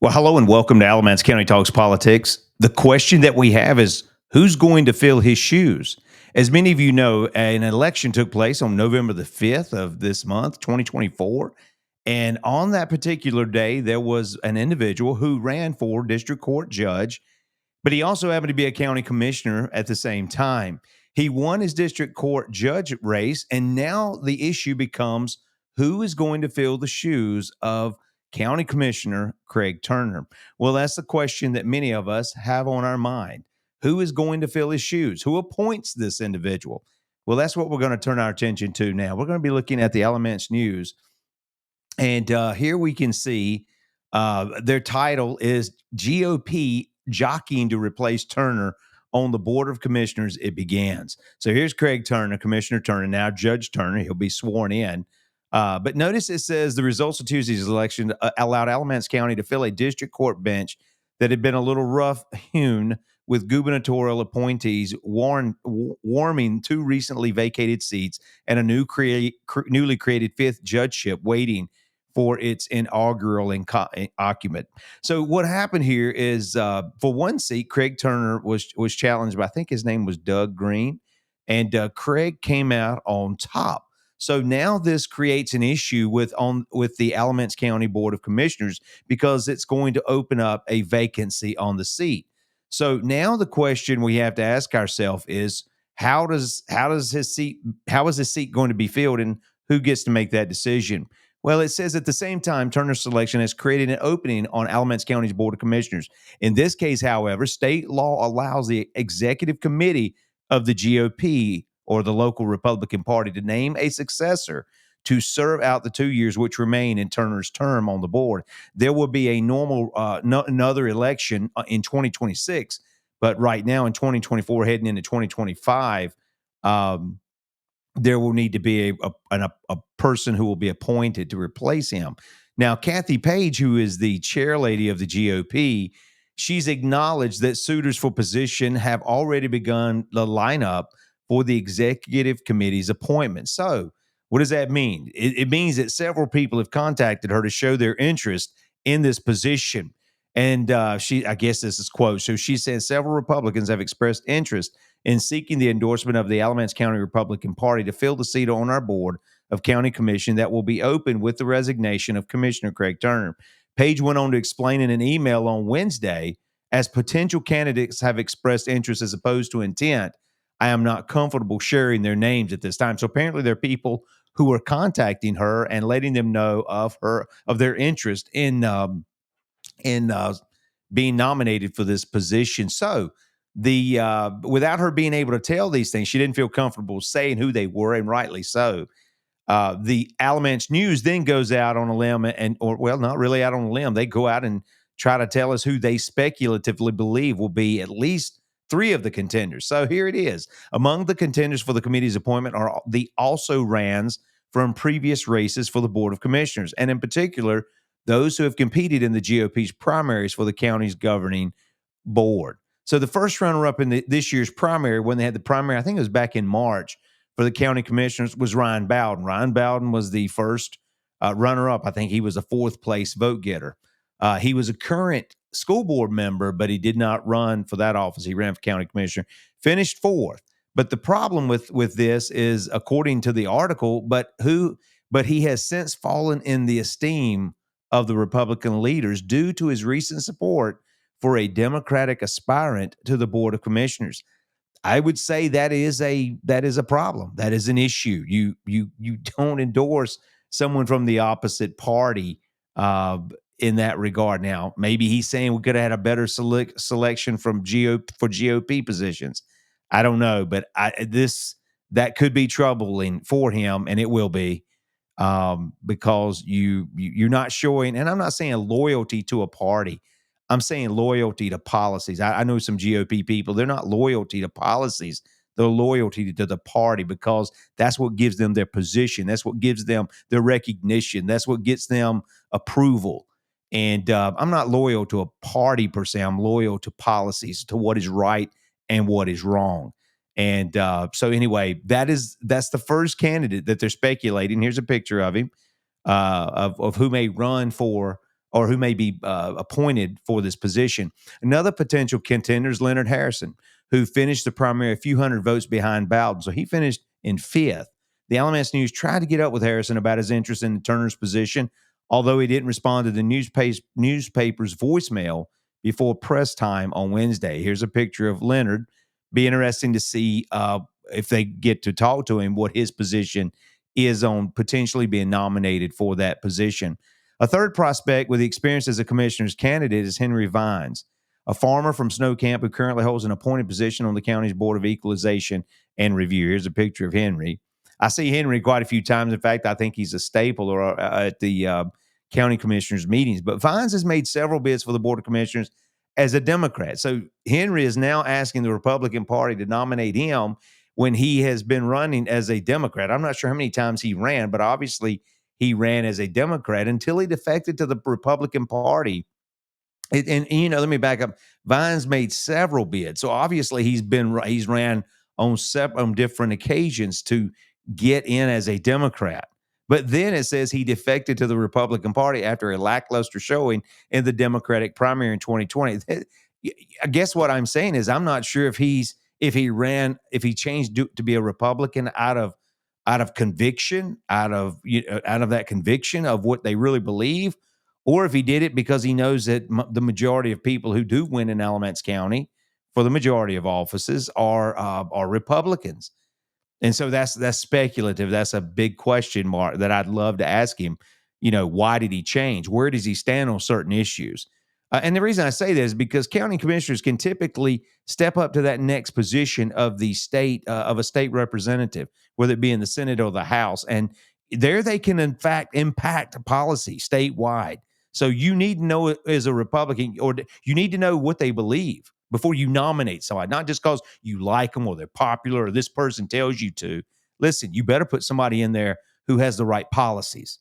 Well, hello and welcome to Alamance County Talks Politics. The question that we have is who's going to fill his shoes? As many of you know, an election took place on November the 5th of this month, 2024. And on that particular day, there was an individual who ran for district court judge, but he also happened to be a county commissioner at the same time. He won his district court judge race, and now the issue becomes who is going to fill the shoes of County Commissioner Craig Turner? Well, that's the question that many of us have on our mind. Who is going to fill his shoes? Who appoints this individual? Well, that's what we're going to turn our attention to now. We're going to be looking at the Alamance News, and here we can see their title is GOP jockeying to replace Turner on the Board of Commissioners. It begins. So here's Craig Turner, Commissioner Turner, now Judge Turner. He'll be sworn in. But notice it says the results of Tuesday's election allowed Alamance County to fill a district court bench that had been a little rough hewn with gubernatorial appointees warming two recently vacated seats and a newly created fifth judgeship waiting for its inaugural occupant. So what happened here is, for one seat, Craig Turner was challenged by, I think his name was Doug Green, and Craig came out on top. So now this creates an issue with the Alamance County Board of Commissioners because it's going to open up a vacancy on the seat. So now the question we have to ask ourselves is how is his seat going to be filled, and who gets to make that decision? Well, it says at the same time, Turner's selection has created an opening on Alamance County's Board of Commissioners. In this case, however, state law allows the executive committee of the GOP or the local Republican Party to name a successor to serve out the 2 years which remain in Turner's term on the board. There will be a normal another election in 2026, but right now in 2024, heading into 2025, there will need to be a person who will be appointed to replace him. Now, Kathy Page, who is the chair lady of the GOP, she's acknowledged that suitors for position have already begun the lineup for the executive committee's appointment. So, what does that mean? It means that several people have contacted her to show their interest in this position. And I guess this is quote. So she says several Republicans have expressed interest in seeking the endorsement of the Alamance County Republican Party to fill the seat on our board of county commission that will be open with the resignation of Commissioner Craig Turner. Page went on to explain in an email on Wednesday, as potential candidates have expressed interest as opposed to intent, I am not comfortable sharing their names at this time. So apparently there are people who are contacting her and letting them know of their interest in being nominated for this position. So the without her being able to tell these things, she didn't feel comfortable saying who they were, and rightly so. The Alamance News then goes out on a limb or not really out on a limb. They go out and try to tell us who they speculatively believe will be at least three of the contenders. So here it is. Among the contenders for the committee's appointment are the also rans from previous races for the Board of Commissioners, and in particular, those who have competed in the GOP's primaries for the county's governing board. So the first runner-up in this year's primary, when they had the primary, I think it was back in March, for the county commissioners, was Ryan Bowden. Ryan Bowden was the first runner-up. I think he was a fourth-place vote getter. He was a current school board member, but he did not run for that office. He ran for county commissioner, finished fourth. But the problem with this is, according to the article, but he has since fallen in the esteem of the Republican leaders due to his recent support for a Democratic aspirant to the Board of Commissioners. I would say that is a problem. That is an issue. You don't endorse someone from the opposite party in that regard. Now, maybe he's saying we could have had a better selection from GOP positions. I don't know, but that could be troubling for him, and it will be. Because you're not showing, and I'm not saying loyalty to a party. I'm saying loyalty to policies. I know some GOP people, they're not loyalty to policies. They're loyalty to the party because that's what gives them their position. That's what gives them their recognition. That's what gets them approval. And I'm not loyal to a party per se. I'm loyal to policies, to what is right and what is wrong. And so anyway, that's the first candidate that they're speculating. Here's a picture of him, of who may run for or who may be appointed for this position. Another potential contender is Leonard Harrison, who finished the primary a few hundred votes behind Bowden. So he finished in fifth. The Alamance News tried to get up with Harrison about his interest in Turner's position, although he didn't respond to the newspaper's voicemail before press time on Wednesday. Here's a picture of Leonard. Be interesting to see if they get to talk to him, what his position is on potentially being nominated for that position. A third prospect with experience as a commissioner's candidate is Henry Vines, a farmer from Snow Camp who currently holds an appointed position on the county's Board of Equalization and Review. Here's a picture of Henry. I see Henry quite a few times. In fact, I think he's a staple at the county commissioners' meetings. But Vines has made several bids for the Board of Commissioners as a Democrat. So Henry is now asking the Republican Party to nominate him when he has been running as a Democrat. I'm not sure how many times he ran, but obviously he ran as a Democrat until he defected to the Republican Party. And let me back up. Vines made several bids, so obviously he's ran on different occasions to get in as a Democrat. But then it says he defected to the Republican Party after a lackluster showing in the Democratic primary in 2020. I guess what I'm saying is I'm not sure if he changed to be a Republican out of conviction, out of that conviction of what they really believe, or if he did it because he knows that the majority of people who do win in Alamance County for the majority of offices are Republicans. And so that's speculative. That's a big question mark that I'd love to ask him. Why did he change? Where does he stand on certain issues? And the reason I say that is because county commissioners can typically step up to that next position of the state of a state representative, whether it be in the Senate or the House, and there they can in fact impact policy statewide. So you need to know as a Republican, or you need to know what they believe before you nominate somebody, not just because you like them or they're popular or this person tells you to. Listen, you better put somebody in there who has the right policies.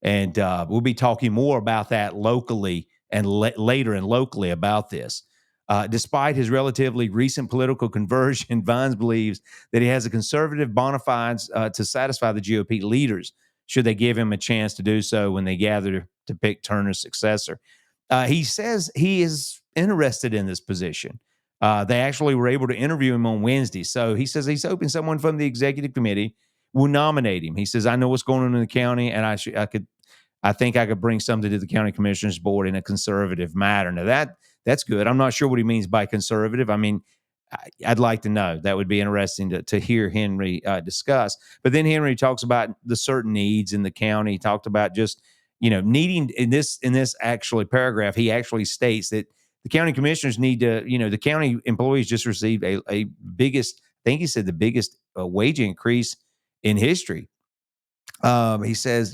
And we'll be talking more about that locally and later and locally about this. Despite his relatively recent political conversion, Vines believes that he has a conservative bona fides to satisfy the GOP leaders should they give him a chance to do so when they gather to pick Turner's successor. He says he is interested in this position. They actually were able to interview him on Wednesday. So he says he's hoping someone from the executive committee will nominate him. He says, I know what's going on in the county, and I think I could bring something to the county commissioners board in a conservative matter. Now that's good. I'm not sure what he means by conservative. I mean, I'd like to know. That would be interesting to hear Henry discuss. But then Henry talks about the certain needs in the county. He talked about just needing in this actually paragraph. He actually states that the county commissioners need to the county employees just received a biggest. I think he said the biggest wage increase in history. He says,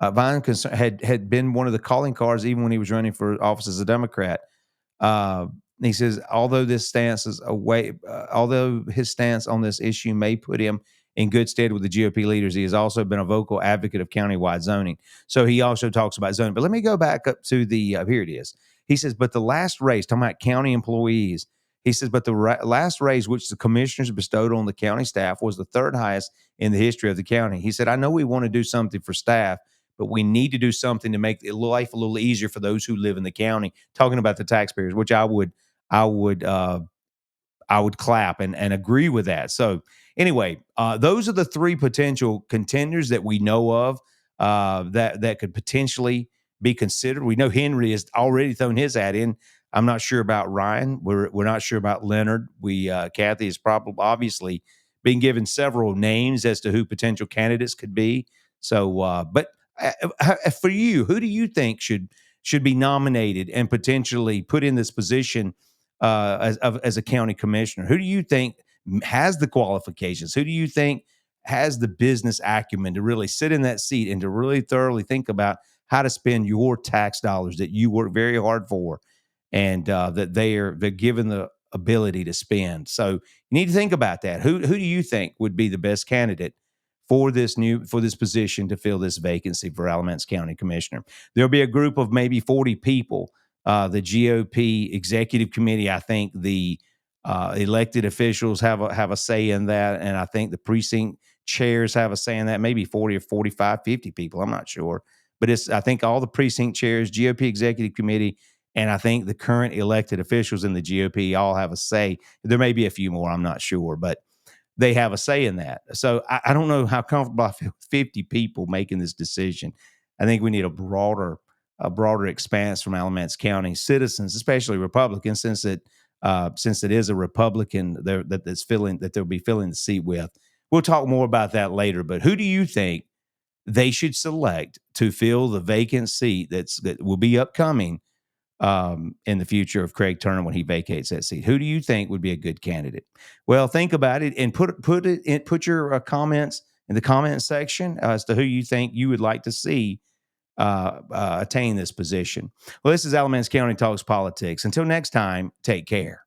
Vine had been one of the calling cards even when he was running for office as a Democrat. He says, although his stance on this issue may put him in good stead with the GOP leaders, he has also been a vocal advocate of countywide zoning. So he also talks about zoning. But let me go back up to the here it is. He says, but the last raise, talking about county employees, he says, but the last raise which the commissioners bestowed on the county staff was the third highest in the history of the county. He said, I know we want to do something for staff, but we need to do something to make life a little easier for those who live in the county. Talking about the taxpayers, which I would clap and agree with that. So anyway, those are the three potential contenders that we know of that could potentially be considered. We know Henry has already thrown his hat in. I'm not sure about Ryan. We're not sure about Leonard. Kathy has probably obviously been given several names as to who potential candidates could be. So, but for you, who do you think should be nominated and potentially put in this position as a county commissioner? Who do you think has the qualifications? Who do you think has the business acumen to really sit in that seat and to really thoroughly think about how to spend your tax dollars that you work very hard for, and that they're given the ability to spend? So you need to think about that. Who do you think would be the best candidate for this position to fill this vacancy for Alamance County Commissioner? There'll be a group of maybe 40 people. The GOP executive committee, I think the elected officials have a say in that, and I think the precinct chairs have a say in that. Maybe 40 or 45, 50 people. I'm not sure. but I think all the precinct chairs, GOP executive committee, and I think the current elected officials in the GOP all have a say. There may be a few more, I'm not sure, but they have a say in that. So I don't know how comfortable I feel with 50 people making this decision. I think we need a broader expanse from Alamance County citizens, especially Republicans, since it is a Republican that they'll be filling the seat with. We'll talk more about that later. But who do you think they should select to fill the vacant seat that will be upcoming in the future of Craig Turner when he vacates that seat? Who do you think would be a good candidate? Well, think about it and put your comments in the comment section as to who you think you would like to see attain this position. Well, this is Alamance County Talks Politics. Until next time, take care.